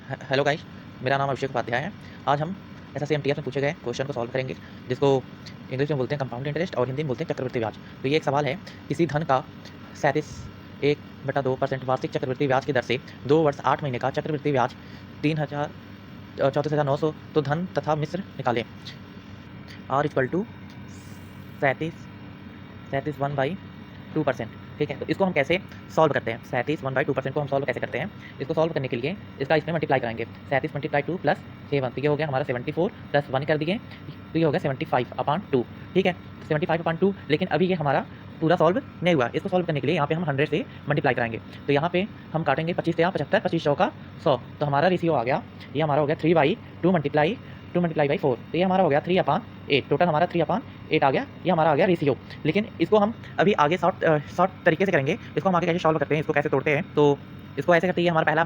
Hello guys, मेरा नाम अभिषेक उपाध्याय है। आज हम एसएससी-एमटीएस में पूछे गए क्वेश्चन को सॉल्व करेंगे, जिसको इंग्लिश में बोलते हैं कंपाउंड इंटरेस्ट और हिंदी में बोलते हैं चक्रवृद्धि ब्याज। तो ये एक सवाल है, किसी धन का 37.1/2% वार्षिक चक्रवृद्धि ब्याज की दर से 2 वर्ष 8 महीने का चक्रवृद्धि ब्याज 34,900 तो धन तथा मिश्र निकालें। R equal to 37.1/2%। ठीक है, तो इसको हम कैसे सॉल्व करते हैं? 37/1/2% को हम सॉल्व कैसे करते हैं? इसको सॉल्व करने के लिए इसका इसमें मल्टीप्लाई कराएंगे। 37 × 2 + 7, तो ये हो गया हमारा 74 + 1 कर दिए, तो ये हो गया 75/2। ठीक है, 75/2। लेकिन अभी ये हमारा पूरा सॉल्व नहीं हुआ। इसको सॉल्व करने के लिए यहाँ पे हम 100 से मल्टीप्लाई कराएंगे। तो यहाँ पे हम काटेंगे 25 से 75, 25 चौका 100, तो हमारा रेशियो आ गया, ये हमारा हो गया 3/2 मल्टीप्लाई 4, तो ये हमारा हो गया 3/8। टोटल हमारा 3/8 आ गया, ये हमारा आ गया रेशियो। लेकिन इसको हम अभी आगे शॉर्ट तरीके से करेंगे। इसको हम आगे कैसे सॉल्व करते हैं, इसको कैसे तोड़ते हैं, तो इसको ऐसे करते हैं, हमारा पहला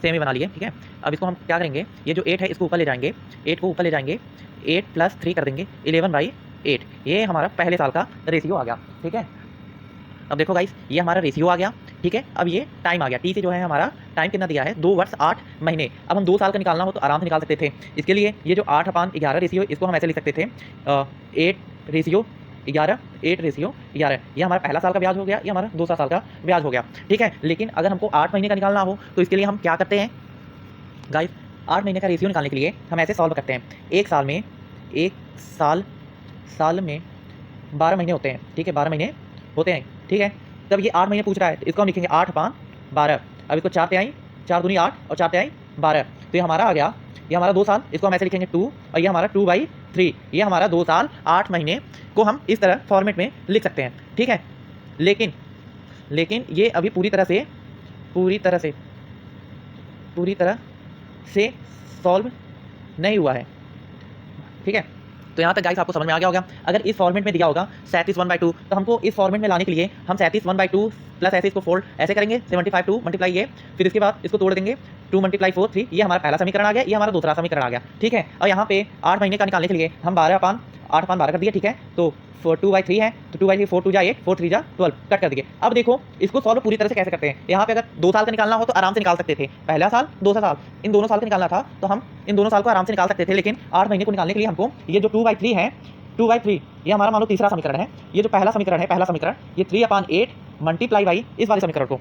सेम ही बना लिए। ठीक है, अब इसको हम क्या करेंगे, ये जो 8 है इसको ऊपर ले जाएंगे, 8 को ऊपर ले जाएंगे, 8 + 3 कर देंगे, 11/8। ये हमारा पहले साल का रेशियो आ गया। ठीक है, अब देखो गाइस, ये हमारा रेशियो आ गया। ठीक है, अब ये टाइम आ गया, टी से जो है हमारा टाइम कितना दिया है, 2 वर्ष 8 महीने। अब हम 2 साल का निकालना हो तो आराम से निकाल सकते थे। इसके लिए ये जो 8/11 रेशियो, इसको हम ऐसे लिख सकते थे 8/11, 8/11। ये हमारा पहला साल का ब्याज हो गया, ये हमारा दूसरा साल का ब्याज हो गया। ठीक है, लेकिन अगर हमको 8 महीने का निकालना हो तो इसके लिए हम क्या करते हैं गाइस, 8 महीने का रेशियो निकालने के लिए हम ऐसे सॉल्व करते हैं। एक साल में 12 महीने होते हैं। ठीक है, 12 महीने होते हैं। ठीक है, तब ये 8 महीने पूछ रहा है, तो इसको हम लिखेंगे 8/12। अब इसको 4 तिहाई, 4 दूनी 8 और 4 तिहाई 12, तो ये हमारा आ गया, ये हमारा 2 साल। इसको हम ऐसे लिखेंगे 2, और ये हमारा 2/3। ये हमारा 2 साल 8 महीने को हम इस तरह फॉर्मेट में लिख सकते हैं। ठीक है, लेकिन ये अभी पूरी तरह से सॉल्व नहीं हुआ है। ठीक है, तो यहाँ तक गाइस आपको समझ में आ गया होगा। अगर इस फॉर्मेट में दिया होगा 37/1/2, तो हमको इस फॉर्मेट में लाने के लिए हम 37/1/2 प्लस ऐसे इसको फोल्ड ऐसे करेंगे, 75/2 मल्टीप्लाई ये, फिर इसके बाद इसको तोड़ देंगे, 2 × 4 3। ये हमारा पहला समीकरण आ गया, ये हमारा दूसरा समीकरण आ गया। ठीक है, और यहाँ पे 8 महीने का निकालने के लिए हम 12/8/12 कर दिए। ठीक है, तो 2/3 है, तो 2/3 4 2 जा 8, 4 3 जा 12, कट कर दिए। अब देखो इसको सॉल्व पूरी तरह से कैसे करते हैं। यहाँ पे अगर 2 साल का निकालना हो तो आराम से निकाल सकते थे, पहला साल दूसरा साल, इन दोनों साल का निकालना था तो हम इन दोनों साल को आराम से निकाल सकते थे। लेकिन 8 महीने को निकालने के लिए हमको ये जो 2/3 है, 2/3 ये हमारा मान लो तीसरा समीकरण है। ये जो पहला समीकरण है, पहला समीकरण, ये 3/8 मल्टीप्लाई बाई इस वाले समीकरण को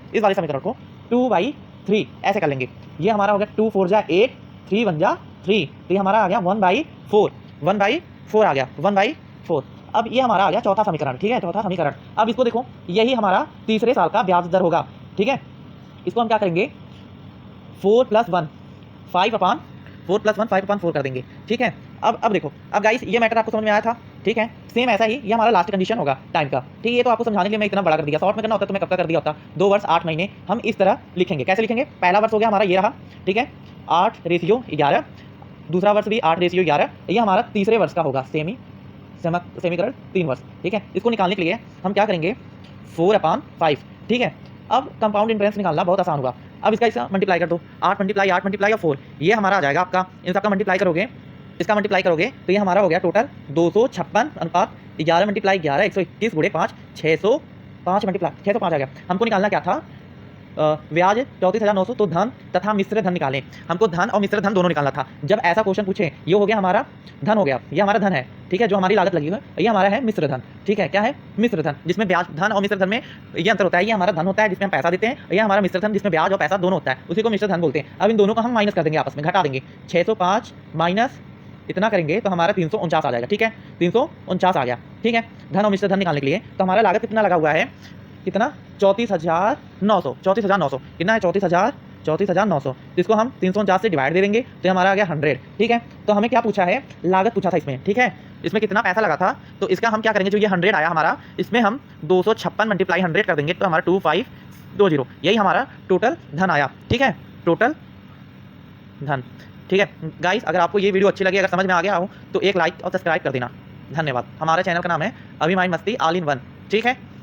2/3 ऐसे कर लेंगे। ये हमारा हो गया 2 4 जा 8, 3 1 जा 3, तो ये हमारा आ गया 1/4 आ गया, 1/4। अब ये हमारा आ गया चौथा समीकरण। ठीक है, चौथा समीकरण। अब इसको देखो, यही हमारा तीसरे साल का ब्याज दर होगा। ठीक है, इसको हम क्या करेंगे, 4 + 1 5/4 कर देंगे। ठीक है, अब देखो, अब गाइस ये मैटर आपको समझ में आया था। ठीक है, सेम ऐसा ही ये हमारा लास्ट कंडीशन होगा टाइम का। ठीक है, ये तो आपको समझाने के लिए मैं इतना बड़ा कर दिया, शॉर्ट में करना होता तो मैं कब का कर दिया होता। 2 वर्ष 8 महीने हम इस तरह लिखेंगे। कैसे लिखेंगे, पहला वर्ष हो गया हमारा ये रहा। ठीक है, 8/11, दूसरा वर्ष भी 8/11, ये हमारा तीसरे वर्ष का होगा, समीकरण 3 वर्ष। ठीक है, इसको निकालने के लिए हम क्या करेंगे, 4/5। ठीक है, अब कंपाउंड इंटरेस्ट निकालना बहुत आसान होगा। अब इसका मल्टीप्लाई कर दो, 8 × 4, ये हमारा आ जाएगा आपका, इन सबका मल्टीप्लाई करोगे, इसका मल्टीप्लाई करोगे तो ये हमारा हो गया टोटल 256/11 × 11 121 × 5 605 आ गया। हमको निकालना क्या था, ब्याज 34,900, तो धन तथा मिश्र धन निकालें। हमको धन और मिश्र धन दोनों निकालना था। जब ऐसा क्वेश्चन पूछे, ये हो गया हमारा धन हो गया, ये हमारा धन है। ठीक है, जो हमारी लागत लगी है, ये हमारा है मिश्र धन। ठीक है, क्या है, मिश्र धन, जिसमें ब्याज, धन और मिश्र धन में ये अंतर होता है। ये हमारा धन होता है जिसमें हम पैसा देते हैं, ये हमारा मिश्र धन जिसमें ब्याज और पैसा दोनों होता है, उसी को मिश्र धन बोलते हैं। अब इन दोनों को हम माइनस कर देंगे, आपस में घटा देंगे, 605 माइनस इतना करेंगे तो हमारा 349 आ जाएगा। ठीक है, 349 आ गया। ठीक है, धन और मिश्र धन निकालने के लिए तो हमारा लागत कितना लगा हुआ है, कितना, 34,900 कितना है, 34,900। तो इसको हम 349 से डिवाइड दे देंगे तो हमारा आ गया 100। ठीक है, तो हमें क्या पूछा है, लागत पूछा था इसमें। ठीक है, इसमें कितना पैसा लगा था, तो इसका हम क्या करेंगे, जो ये 100 आया हमारा, इसमें हम 256 मल्टीप्लाई 100 कर देंगे तो हमारा 2520, यही हमारा टोटल धन आया। ठीक है, टोटल धन। ठीक है गाइस, अगर आपको ये वीडियो अच्छी लगी, अगर समझ में आ गया हो तो एक लाइक और सब्सक्राइब कर देना। धन्यवाद। हमारे चैनल का नाम है अभी माइंड मस्ती ऑल इन वन। ठीक है।